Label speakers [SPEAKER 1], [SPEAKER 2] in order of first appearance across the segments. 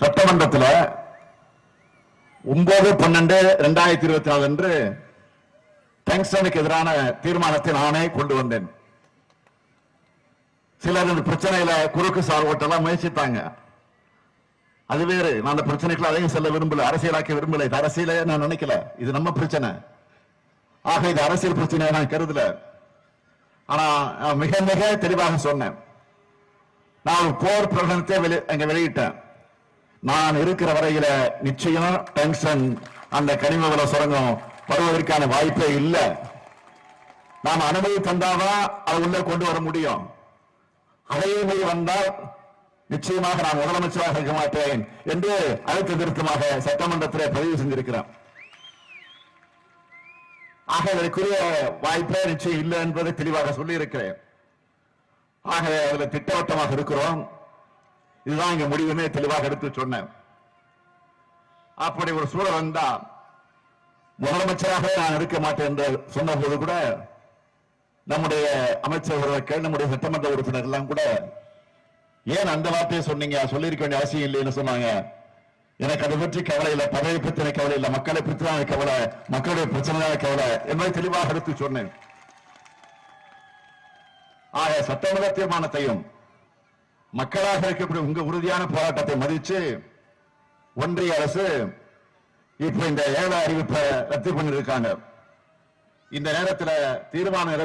[SPEAKER 1] சட்டமன்றத்தில் 9/12/2024 அன்று டங்ஸ்டனுக்கு எதிரான தீர்மானத்தை நானே கொண்டு வந்தேன். சிலர் இந்த பிரச்சனையில குறுக்கு சார் ஓட்டெல்லாம் முயற்சித்தாங்க. அது வேறு. நான் அந்த பிரச்சனைக்குள்ள அதையும் செல்ல விரும்பல, அரசியலாக்க விரும்பல. இது அரசியலே நான் நினைக்கல. இது நம்ம பிரச்சனை. ஆக இது அரசியல் பிரச்சனையை நான் கருதல. ஆனா மிக மிக தெளிவாக சொன்னேன். நான் ஒரு போர் பிரகடனத்தை அங்க வெளியிட்டேன். நான் இருக்கிற வரையில நிச்சயம் டங்ஸ்டன் அந்த கனிம வள சுரங்கம் வருவதற்கான வாய்ப்பே இல்லை. நாம் அனுமதி தந்தாதான் அதை உள்ள கொண்டு வர முடியும். அதையே மீறி வந்தால் நிச்சயமாக நான் முதலமைச்சராக இருக்க மாட்டேன் என்று அழுத்த திருத்தமாக சட்டமன்றத்தில் பதிவு செஞ்சிருக்கிறேன். ஆக இதற்குரிய வாய்ப்பே நிச்சயம் இல்லை என்பதை தெளிவாக சொல்லி இருக்கிறேன். ஆகவே அதுல திட்டவட்டமாக இருக்கிறோம். இதுதான் இங்க முடிவுமே தெளிவாக எடுத்து சொன்னேன். அப்படி ஒரு சூழல் வந்தா முதலமைச்சராக நான் இருக்க மாட்டேன் என்று சொன்ன போது கூட நம்முடைய அமைச்சர்கள், நம்முடைய சட்டமன்ற உறுப்பினர் எல்லாம் கூட ஏன் அந்த வார்த்தையை சொன்னீங்க, சொல்லியிருக்க வேண்டிய அவசியம் இல்லைன்னு சொன்னாங்க. எனக்கு அதை பற்றி கவலை இல்லை, பதவி பற்றி கவலை இல்லை, மக்களை பற்றி தான் கவலை, மக்களுடைய பிரச்சனை கவலை என்பதை தெளிவாக எடுத்து சொன்னேன். ஆக சட்டமன்ற தீர்மானத்தையும் மக்களாக இருக்கக்கூடிய உங்க உறுதியான போராட்டத்தை மதிச்சு ஒன்றிய அரசு இப்ப இந்த ஏழை அறிவிப்பை ரத்து பண்ணிருக்காங்க. இந்த நேரத்தில் தீர்மானம்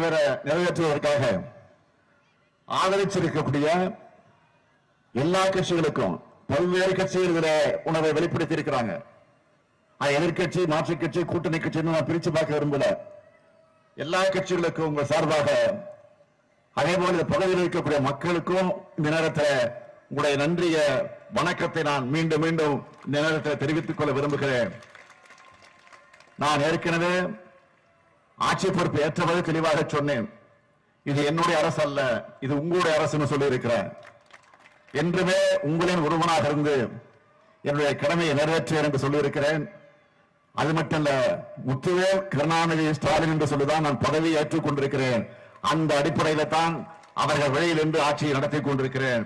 [SPEAKER 1] நிறைவேற்றுவதற்காக ஆதரிச்சிருக்கக்கூடிய எல்லா கட்சிகளுக்கும் பல்வேறு கட்சிகள் உணர்வை வெளிப்படுத்தி இருக்கிறாங்க. எதிர்கட்சி, மாற்றுக் கட்சி, கூட்டணி கட்சி நான் பிரிச்சு பார்க்க விரும்பல. எல்லா கட்சிகளுக்கும் உங்கள் சார்பாக, அதே போல இந்த பகுதியில் இருக்கக்கூடிய மக்களுக்கும் இந்த நேரத்தில் உங்களுடைய நன்றிய வணக்கத்தை நான் மீண்டும் மீண்டும் இந்த நேரத்தில் தெரிவித்துக் கொள்ள விரும்புகிறேன். நான் ஏற்கனவே ஆட்சி பொறுப்பு ஏற்றபோது தெளிவாக சொன்னேன், இது என்னுடைய அரசு அல்ல, இது உங்களுடைய அரசுன்னு சொல்லி இருக்கிறேன். என்றுமே உங்களின் ஒருவனாக இருந்து என்னுடைய கடமையை நிறைவேற்றுவேன் என்று சொல்லியிருக்கிறேன். அது மட்டுமல்ல, முத்துவேல் கருணாநிதி ஸ்டாலின் என்று சொல்லிதான் நான் பதவியை ஏற்றுக் கொண்டிருக்கிறேன். அந்த அடிப்படையில் தான் அவர்கள் வெளியில் இருந்து ஆட்சியை நடத்தி கொண்டிருக்கிறேன்.